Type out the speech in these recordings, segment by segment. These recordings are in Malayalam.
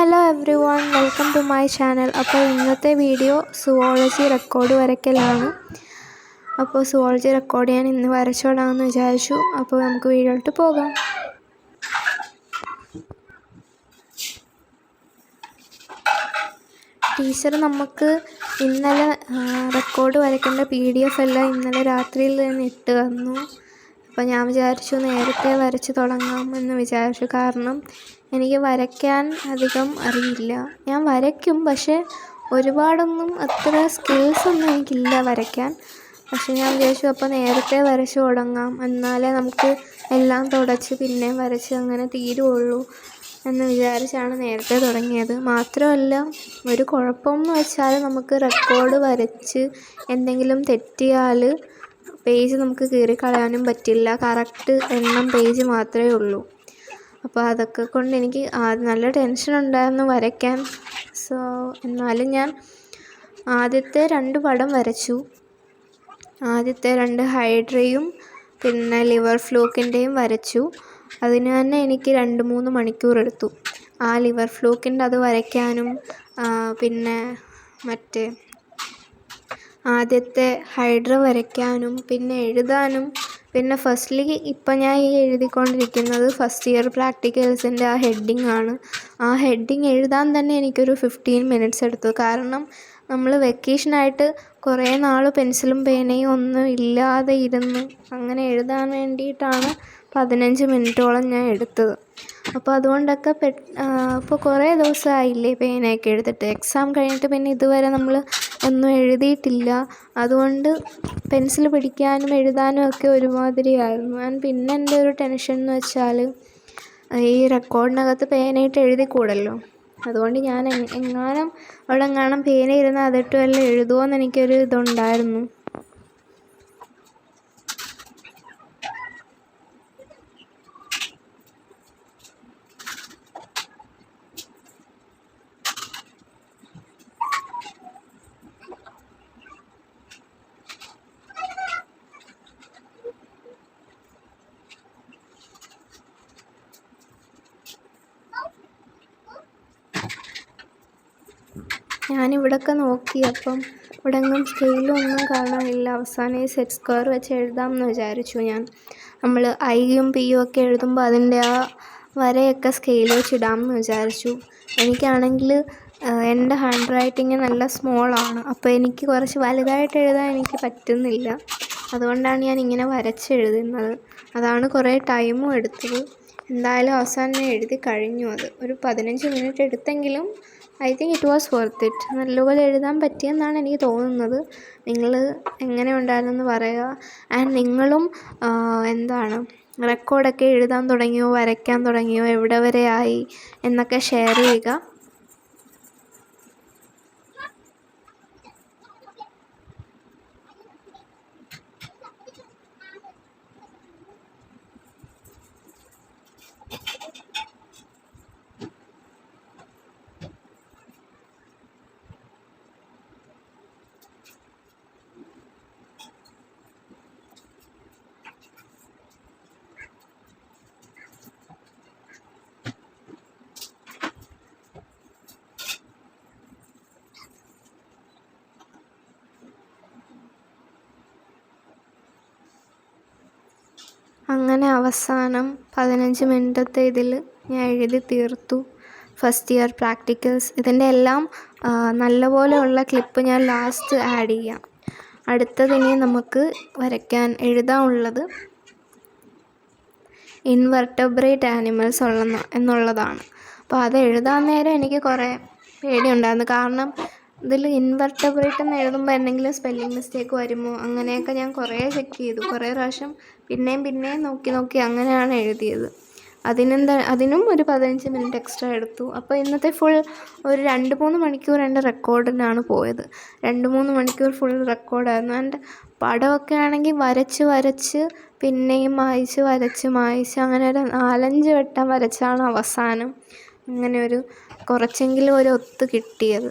Hello everyone, welcome to my channel. അപ്പോൾ ഇന്നത്തെ വീഡിയോ സുവോളജി റെക്കോർഡ് വരയ്ക്കലാണ്. അപ്പോൾ സുവോളജി റെക്കോർഡ് ഞാൻ ഇന്ന് വരച്ചോളാമെന്ന് വിചാരിച്ചു. അപ്പോൾ നമുക്ക് വീഡിയോയിലോട്ട് പോകാം. ടീച്ചർ നമുക്ക് ഇന്നലെ റെക്കോർഡ് വരയ്ക്കേണ്ട PDF എല്ലാം ഇന്നലെ രാത്രിയിൽ തന്നെ ഇട്ട് തന്നു. അപ്പോൾ ഞാൻ വിചാരിച്ചു നേരത്തെ വരച്ച് തുടങ്ങാമെന്ന് വിചാരിച്ചു. കാരണം എനിക്ക് വരയ്ക്കാൻ അധികം അറിയില്ല. ഞാൻ വരയ്ക്കും, പക്ഷേ ഒരുപാടൊന്നും അത്ര സ്കിൽസൊന്നും എനിക്കില്ല വരയ്ക്കാൻ. പക്ഷേ ഞാൻ വിചാരിച്ചു അപ്പോൾ നേരത്തെ വരച്ച് തുടങ്ങാം, എന്നാലേ നമുക്ക് എല്ലാം തുടച്ച് പിന്നെയും വരച്ച് അങ്ങനെ തീരുള്ളൂ എന്ന് വിചാരിച്ചാണ് നേരത്തെ തുടങ്ങിയത്. മാത്രമല്ല, ഒരു കുഴപ്പമെന്ന് വെച്ചാൽ നമുക്ക് റെക്കോർഡ് വരച്ച് എന്തെങ്കിലും തെറ്റിയാൽ പേജ് നമുക്ക് കീറിക്കളയാനും പറ്റില്ല. കറക്റ്റ് എണ്ണം പേജ് മാത്രമേ ഉള്ളൂ. അപ്പോൾ അതൊക്കെ കൊണ്ട് എനിക്ക് നല്ല ടെൻഷൻ ഉണ്ടായിരുന്നു വരയ്ക്കാൻ. എന്നാലും ഞാൻ ആദ്യത്തെ 2 പടം വരച്ചു. ആദ്യത്തെ 2 ഹൈഡ്രയും പിന്നെ ലിവർ ഫ്ലൂക്കിൻ്റെയും വരച്ചു. അതിന് തന്നെ എനിക്ക് 2-3 മണിക്കൂർ എടുത്തു. ആ ലിവർ ഫ്ലൂക്കിൻ്റെ അത് വരയ്ക്കാനും പിന്നെ മറ്റേ ആദ്യത്തെ ഹൈഡ്ര വരയ്ക്കാനും പിന്നെ എഴുതാനും. പിന്നെ ഫസ്റ്റ്ലി ഇപ്പം ഞാൻ ഈ എഴുതിക്കൊണ്ടിരിക്കുന്നത് ഫസ്റ്റ് ഇയർ പ്രാക്ടിക്കൽസിൻ്റെ ആ ഹെഡിങ് ആണ്. ആ ഹെഡിങ് എഴുതാൻ തന്നെ എനിക്കൊരു 15 മിനിറ്റ്സ് എടുത്തു. കാരണം നമ്മൾ വെക്കേഷനായിട്ട് കുറേ നാൾ പെൻസിലും പേനയും ഒന്നും ഇല്ലാതെ ഇരുന്ന് അങ്ങനെ എഴുതാൻ വേണ്ടിയിട്ടാണ് 15 മിനിറ്റോളം ഞാൻ എടുത്തത്. അപ്പോൾ അതുകൊണ്ടൊക്കെ ഇപ്പോൾ കുറേ ദിവസമായില്ലേ പേനയൊക്കെ എടുത്തിട്ട്. എക്സാം കഴിഞ്ഞിട്ട് പിന്നെ ഇതുവരെ നമ്മൾ ഒന്നും എഴുതിയിട്ടില്ല. അതുകൊണ്ട് പെൻസിൽ പിടിക്കാനും എഴുതാനും ഒക്കെ ഒരുമാതിരിയായിരുന്നു. പിന്നെ എൻ്റെ ഒരു ടെൻഷൻ എന്ന് വെച്ചാൽ ഈ റെക്കോർഡിനകത്ത് പേനയിട്ട് എഴുതിക്കൂടല്ലോ. അതുകൊണ്ട് ഞാൻ എങ്ങാനും പേന ഇരുന്ന് അതിട്ട് വല്ലതും എഴുതുമോ എന്ന് എനിക്കൊരു ഇതുണ്ടായിരുന്നു. ഞാനിവിടെയൊക്കെ നോക്കി, അപ്പം ഇവിടെ എങ്ങും സ്കെയിലൊന്നും കാണാനില്ല. അവസാനം ഈ സെറ്റ് സ്ക്വയർ വെച്ച് എഴുതാമെന്ന് വിചാരിച്ചു ഞാൻ. നമ്മൾ ഐയും പിയും ഒക്കെ എഴുതുമ്പോൾ അതിൻ്റെ ആ വരയൊക്കെ സ്കെയിൽ വെച്ചിടാമെന്ന് വിചാരിച്ചു. എനിക്കാണെങ്കിൽ എൻ്റെ ഹാൻഡ് റൈറ്റിങ് നല്ല സ്മോളാണ്. അപ്പോൾ എനിക്ക് കുറച്ച് വലുതായിട്ട് എഴുതാൻ എനിക്ക് പറ്റുന്നില്ല. അതുകൊണ്ടാണ് ഞാൻ ഇങ്ങനെ വരച്ചെഴുതുന്നത്. അതാണ് കുറേ ടൈമും എടുത്തത്. എന്തായാലും അവസാനം ഞാൻ എഴുതി കഴിഞ്ഞു. അത് ഒരു 15 മിനിറ്റ് എടുത്തെങ്കിലും I think it was worth it. നല്ലപോലെ എഴുതാൻ പറ്റിയെന്നാണ് എനിക്ക് തോന്നുന്നത്. നിങ്ങൾ എങ്ങനെ ഉണ്ടായിരുന്നെന്ന് പറയുക. ആൻഡ് നിങ്ങളും റെക്കോർഡൊക്കെ എഴുതാൻ തുടങ്ങിയോ, വരയ്ക്കാൻ തുടങ്ങിയോ, എവിടെ വരെ ആയി എന്നൊക്കെ ഷെയർ ചെയ്യുക. അങ്ങനെ അവസാനം 15 മിനിറ്റത്തെ ഇതിൽ ഞാൻ എഴുതി തീർത്തു ഫസ്റ്റ് ഇയർ പ്രാക്ടിക്കൽസ്. ഇതിൻ്റെ എല്ലാം നല്ലപോലെയുള്ള ക്ലിപ്പ് ഞാൻ ലാസ്റ്റ് ആഡ് ചെയ്യാം. അടുത്തതിനി നമുക്ക് എഴുതാനുള്ളത് ഇൻവെർട്ടബ്രേറ്റ് ആനിമൽസ് എന്നുള്ളതാണ്. അപ്പോൾ അത് എഴുതാൻ നേരം എനിക്ക് കുറേ പേടിയുണ്ടായിരുന്നു. കാരണം ഇതിൽ ഇൻവെർട്ടബ്രേറ്റ് എന്ന് എഴുതുമ്പോൾ എന്തെങ്കിലും സ്പെല്ലിംഗ് മിസ്റ്റേക്ക് വരുമോ അങ്ങനെയൊക്കെ ഞാൻ കുറേ ചെക്ക് ചെയ്തു. കുറേ പ്രാവശ്യം പിന്നെയും നോക്കി അങ്ങനെയാണ് എഴുതിയത്. അതിനും ഒരു 15 മിനിറ്റ് എക്സ്ട്രാ എടുത്തു. അപ്പോൾ ഇന്നത്തെ ഫുൾ ഒരു 2-3 മണിക്കൂർ എൻ്റെ റെക്കോർഡിനാണ് പോയത്. 2-3 മണിക്കൂർ ഫുൾ റെക്കോർഡായിരുന്നു. എൻ്റെ പടമൊക്കെ ആണെങ്കിൽ വരച്ച് പിന്നെയും മായ്ച്ച് അങ്ങനെ ഒരു 4-5 വട്ടം വരച്ചാണ് അവസാനം അങ്ങനെ കുറച്ചെങ്കിലും ഒരു ഒത്ത് കിട്ടിയത്.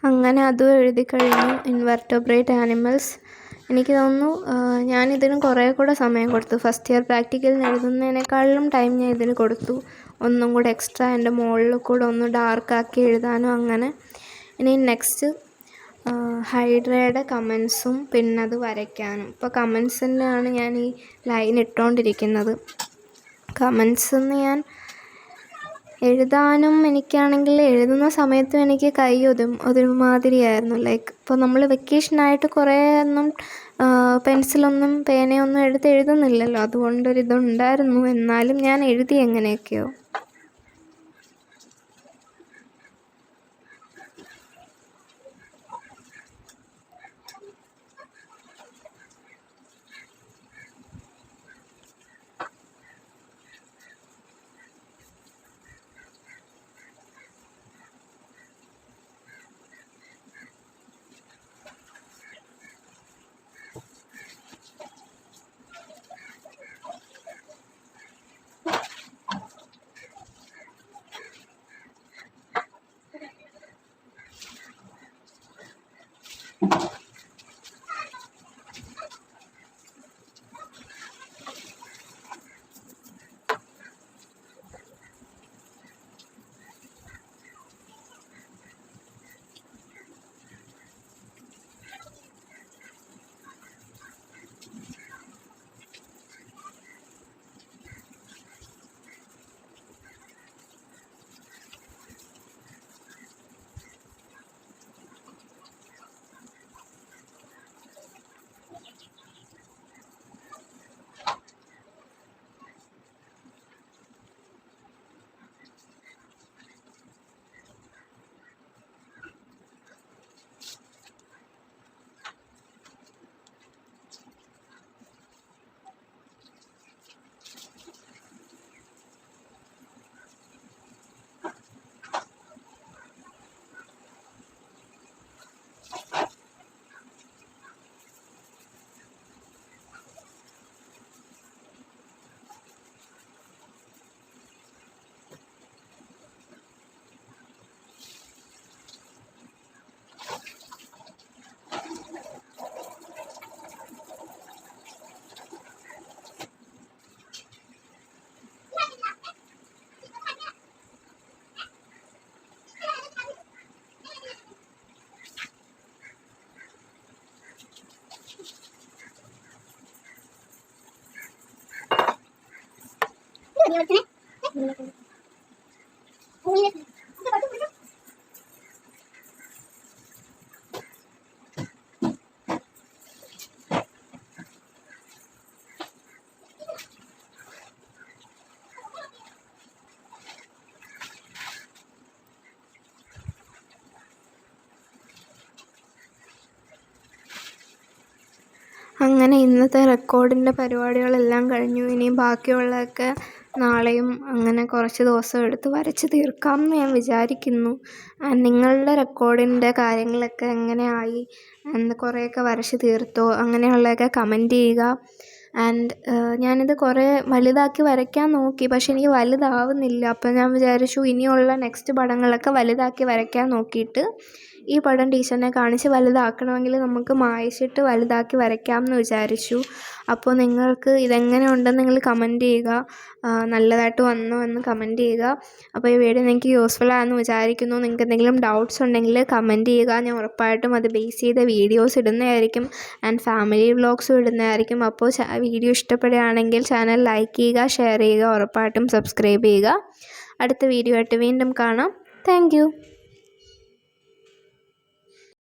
അങ്ങനെ അതും എഴുതി കഴിഞ്ഞു. ഇൻവെർട്ടബ്രേറ്റ് ആനിമൽസ്. എനിക്ക് തോന്നുന്നു ഞാനിതിന് കുറേ കൂടെ സമയം കൊടുത്തു. ഫസ്റ്റ് ഇയർ പ്രാക്ടിക്കലിന് എഴുതുന്നതിനേക്കാളും ടൈം ഞാൻ ഇതിന് കൊടുത്തു. ഒന്നും കൂടെ എക്സ്ട്രാ എൻ്റെ മുകളിൽ കൂടെ ഒന്ന് ഡാർക്കാക്കി എഴുതാനും. അങ്ങനെ ഇനി നെക്സ്റ്റ് ഹൈഡ്രയുടെ കമൻസും പിന്നെ അത് വരയ്ക്കാനും. ഇപ്പോൾ കമൻസിനാണ് ഞാൻ ഈ ലൈൻ ഇട്ടുകൊണ്ടിരിക്കുന്നത്. കമൻസെന്ന് ഞാൻ എഴുതാനും എനിക്കാണെങ്കിൽ എഴുതുന്ന സമയത്തും എനിക്ക് കൈ ഒരുമാതിരിയായിരുന്നു. ലൈക്ക് ഇപ്പോൾ നമ്മൾ വെക്കേഷനായിട്ട് കുറേ ഒന്നും പെൻസിലൊന്നും പേനയൊന്നും എടുത്ത് എഴുതുന്നില്ലല്ലോ, അതുകൊണ്ടൊരിതുണ്ടായിരുന്നു. എന്നാലും ഞാൻ എഴുതി എങ്ങനെയൊക്കെയോ. അങ്ങനെ അങ്ങനെ ഇന്നത്തെ റെക്കോർഡിൻ്റെ പരിപാടികളെല്ലാം കഴിഞ്ഞു. ഇനി ബാക്കിയുള്ളതൊക്കെ നാളെയും അങ്ങനെ കുറച്ച് ദിവസം എടുത്ത് വരച്ച് തീർക്കാം എന്ന് ഞാൻ വിചാരിക്കുന്നു. നിങ്ങളുടെ റെക്കോർഡിൻ്റെ കാര്യങ്ങളൊക്കെ എങ്ങനെയായി, കുറേയൊക്കെ വരച്ച് തീർത്തോ, അങ്ങനെയുള്ളതൊക്കെ കമൻറ്റ് ചെയ്യുക. ആൻഡ് ഞാനിത് കുറേ വലുതാക്കി വരയ്ക്കാൻ നോക്കി, പക്ഷെ എനിക്ക് വലുതാവുന്നില്ല. അപ്പം ഞാൻ വിചാരിച്ചു ഇനിയുള്ള നെക്സ്റ്റ് പടങ്ങളൊക്കെ വലുതാക്കി വരയ്ക്കാൻ നോക്കിയിട്ട് ഈ പടം ടീച്ചറിനെ കാണിച്ച് വലുതാക്കണമെങ്കിൽ നമുക്ക് മായ്ച്ചിട്ട് വലുതാക്കി വരയ്ക്കാം എന്ന് വിചാരിച്ചു. അപ്പോൾ നിങ്ങൾക്ക് ഇതെങ്ങനെ ഉണ്ടെന്ന് നിങ്ങൾ കമൻറ്റ് ചെയ്യുക. നല്ലതായിട്ട് വന്നോ എന്ന് കമൻറ്റ് ചെയ്യുക. അപ്പോൾ ഈ വീഡിയോ നിങ്ങൾക്ക് യൂസ്ഫുൾ ആണെന്ന് വിചാരിക്കുന്നു. നിങ്ങൾക്ക് എന്തെങ്കിലും ഡൗട്ട്സ് ഉണ്ടെങ്കിൽ കമൻറ്റ് ചെയ്യുക. ഞാൻ ഉറപ്പായിട്ടും അത് ബേസ് ചെയ്ത വീഡിയോസ് ഇടുന്നതായിരിക്കും ആൻഡ് ഫാമിലി വ്ളോഗ്സും ഇടുന്നതായിരിക്കും. അപ്പോൾ വീഡിയോ ഇഷ്ടപ്പെടുകയാണെങ്കിൽ ചാനൽ ലൈക്ക് ചെയ്യുക, ഷെയർ ചെയ്യുക, ഉറപ്പായിട്ടും സബ്സ്ക്രൈബ് ചെയ്യുക. അടുത്ത വീഡിയോ ആയിട്ട് വീണ്ടും കാണാം. Thank you.